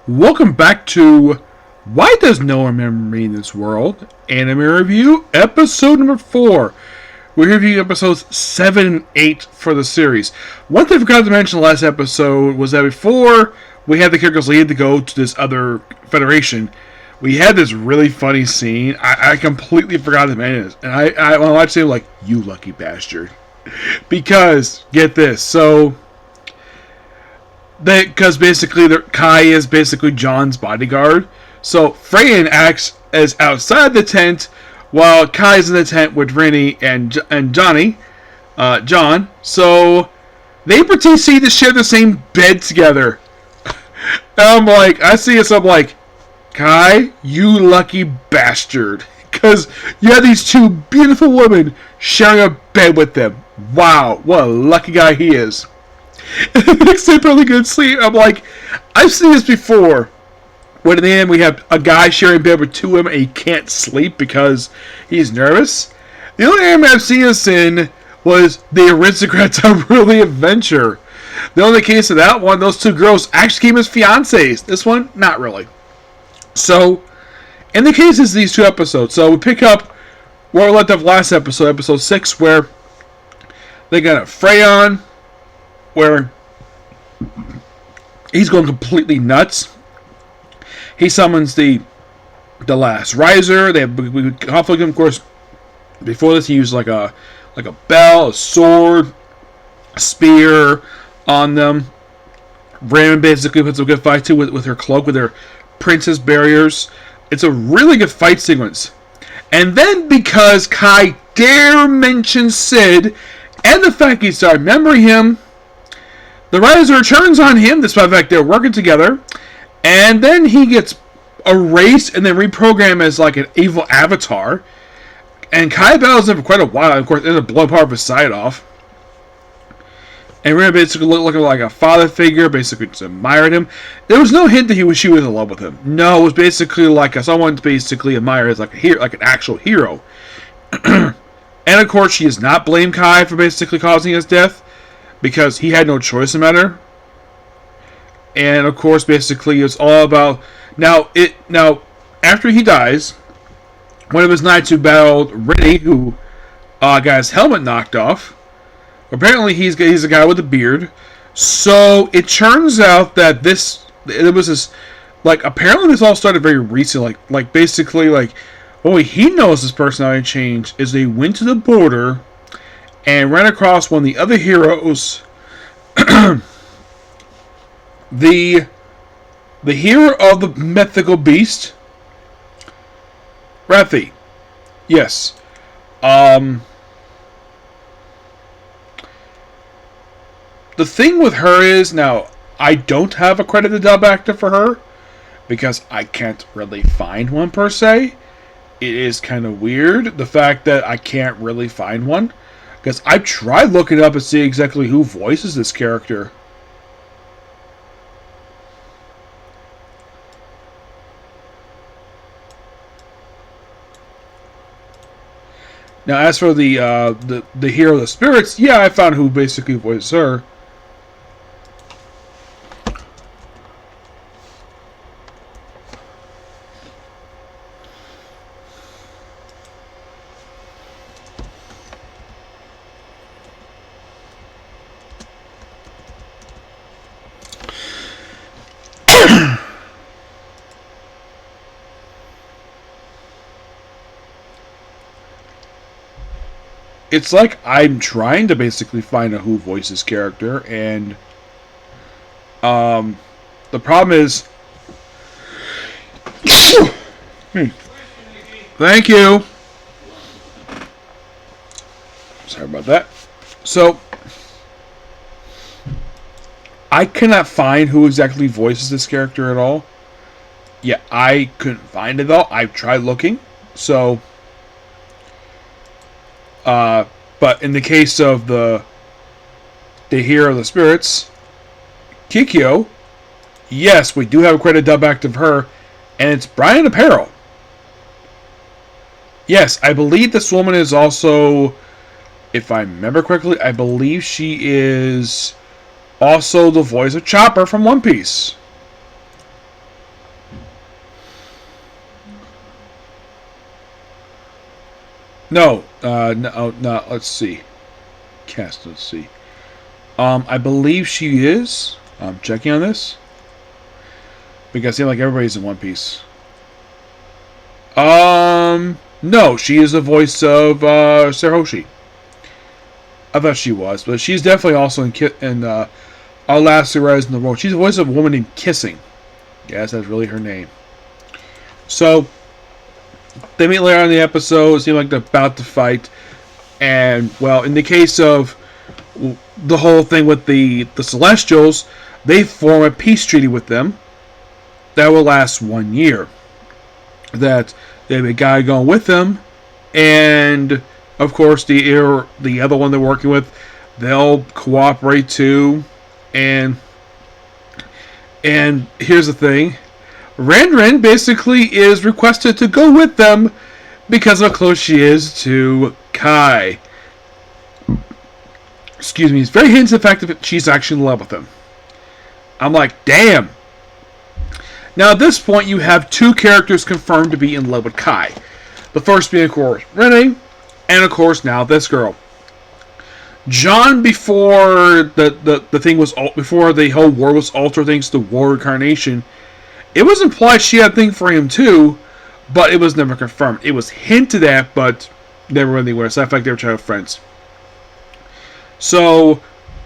Welcome back to Why Does No One Remember Me in This World? Anime Review, episode number 4. We're reviewing episodes 7 and 8 for the series. One thing I forgot to mention last episode was that before we had the characters lead to go to this other federation, we had this really funny scene. I completely forgot to mention it. And I watched it like, you lucky bastard. Because, get this, so... Because basically, Kai is basically John's bodyguard. So Freyan acts as outside the tent, while Kai's in the tent with Rennie and Johnny, John. So they pretend to share the same bed together. I'm like, I see this, I'm like, Kai, you lucky bastard. Because you have these two beautiful women sharing a bed with them. Wow, what a lucky guy he is. And the next day, really good sleep. I'm like, I've seen this before. When in the end we have a guy sharing bed with two women and he can't sleep because he's nervous. The only anime I've seen this in was the Aristocrats Unruly Adventure. The only case of that one, those two girls actually came as fiancés. This one, not really. So, in the case of these two episodes, so we pick up where we left off last episode, episode 6, where they got a Freyon, where he's going completely nuts. He summons the last riser. They have conflict him, of course. Before this, he used like a bell, a sword, a spear on them. Raymond basically puts a good fight too with her cloak, with her princess barriers. It's a really good fight sequence. And then because Kai dare mention Sid and the fact he started remembering him, the riser turns on him, despite the fact they're working together, and then he gets erased and then reprogrammed as like an evil avatar. And Kai battles him for quite a while, and of course, ends up blowing part of his side off. And Ren basically looking like a father figure, basically just admired him. There was no hint that she was in love with him. No, it was basically like someone basically admired as like an actual hero. And of course, she does not blame Kai for basically causing his death, because he had no choice in the matter. And of course, basically, it's all about now. After he dies, one of his knights who battled Rennie, who got his helmet knocked off. Apparently, he's a guy with a beard. So it turns out that it was this, like, apparently this all started very recently. Like basically, like, only he knows this personality change is they went to the border and ran across one of the other heroes, the hero of the mythical beast, Rathi. Yes. The thing with her is, now, I don't have a credited dub actor for her, because I can't really find one per se. It is kind of weird, the fact that I can't really find one. Because I've tried looking up and see exactly who voices this character. Now, as for the hero of the spirits, yeah, I found who basically voices her. It's like I'm trying to basically find out who voices character, and the problem is, thank you. Sorry about that. So I cannot find who exactly voices this character at all. Yeah, I couldn't find it though. I've tried looking, so. But in the case of the hero of the spirits, Kikyo, yes, we do have a credit dub act of her, and it's Brian Apparel. Yes, I believe this woman is also, if I remember correctly, I believe she is also the voice of Chopper from One Piece. No, no. Let's see. Cast. Let's see. I believe she is. I'm checking on this because I seem like everybody's in One Piece. No, she is the voice of Saroshi. I thought she was, but she's definitely also in Our Last Rise in the World. She's the voice of a woman named Kissing. Yes, that's really her name. So they meet later on in the episode. Seem like they're about to fight, and well, in the case of the whole thing with the Celestials, they form a peace treaty with them that will last 1 year. That they have a guy going with them, and of course the other one they're working with, they'll cooperate too. And here's the thing, Ren basically is requested to go with them because of how close she is to Kai. Excuse me. It's very hints the fact that she's actually in love with him. I'm like, damn. Now at this point, you have two characters confirmed to be in love with Kai. The first being, of course, Rene, and of course now this girl. John, before the thing was, before the whole war was altered thanks to War Incarnation, it was implied she had a thing for him too, but it was never confirmed. It was hinted at, but never went anywhere. So I felt like they were child friends. So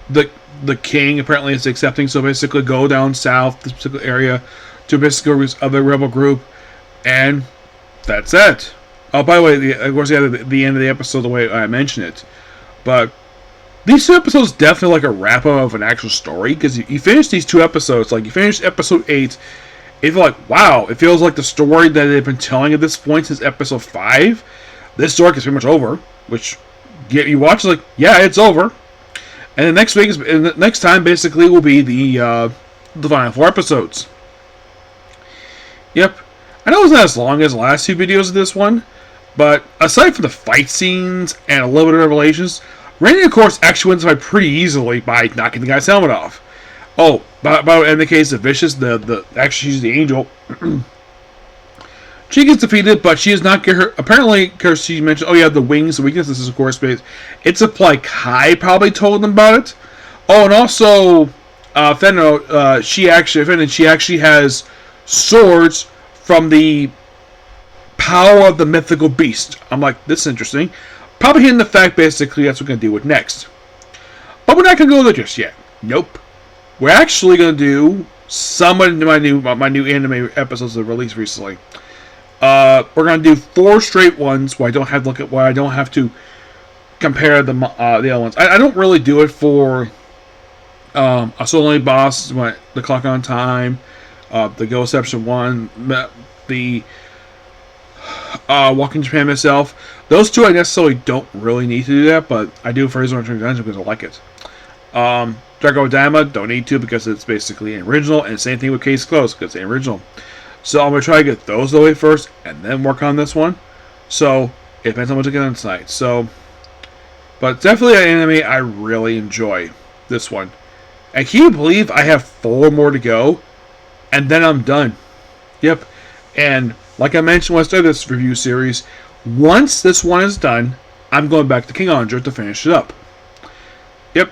the king apparently is accepting. So basically, go down south, this particular area, to basically this other rebel group, and that's it. Oh, by the way, of course, the end of the episode, the way I mentioned it, but these two episodes definitely like a wrap up of an actual story, because you finish these two episodes, like you finish episode 8, it feels like, wow, it feels like the story that they've been telling at this point since episode 5. This story is pretty much over, which you watch, like, yeah, it's over. And the next week, and the next time basically will be the final 4 episodes. Yep. I know it's not as long as the last 2 videos of this one, but aside from the fight scenes and a little bit of revelations, Randy, of course, actually wins the fight pretty easily by knocking the guy's helmet off. Oh, but in the case of Vicious, actually she's the angel. She gets defeated, but she does not get her. Apparently, because she mentioned, oh yeah, the wings, the weakness. This is of course based. It's like Kai probably told them about it. Oh, and also, Fenno, she actually has swords from the power of the mythical beast. I'm like, this is interesting. Probably hitting the fact basically that's what we're gonna deal with next. But we're not gonna go there just yet. Nope. We're actually gonna do some of my new anime episodes that were released recently. We're gonna do 4 straight ones where I don't have to look at where I don't have to compare the other ones. I don't really do it for a Soul Boss, the Clock on Time, the Ghost 1, the Walking Japan myself. Those 2 I necessarily don't really need to do that, but I do for Arizona Dungeon because I like it. Drago Dama, don't need to because it's basically an original, and same thing with Case Closed because it's an original. So I'm going to try to get those the way first, and then work on this one. So, it depends on what to get on tonight. So, but definitely an anime I really enjoy. This one. And can you believe I have 4 more to go? And then I'm done. Yep. And, like I mentioned when I started this review series, once this one is done, I'm going back to King Andra to finish it up. Yep.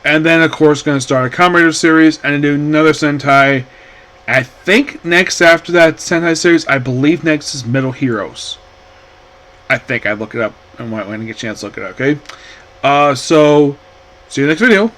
And then, of course, going to start a Kamen Rider series, and then do another Sentai. I think next after that Sentai series, I believe next is Metal Heroes. I think I look it up and when I get a chance to look it up, okay? So, see you next video.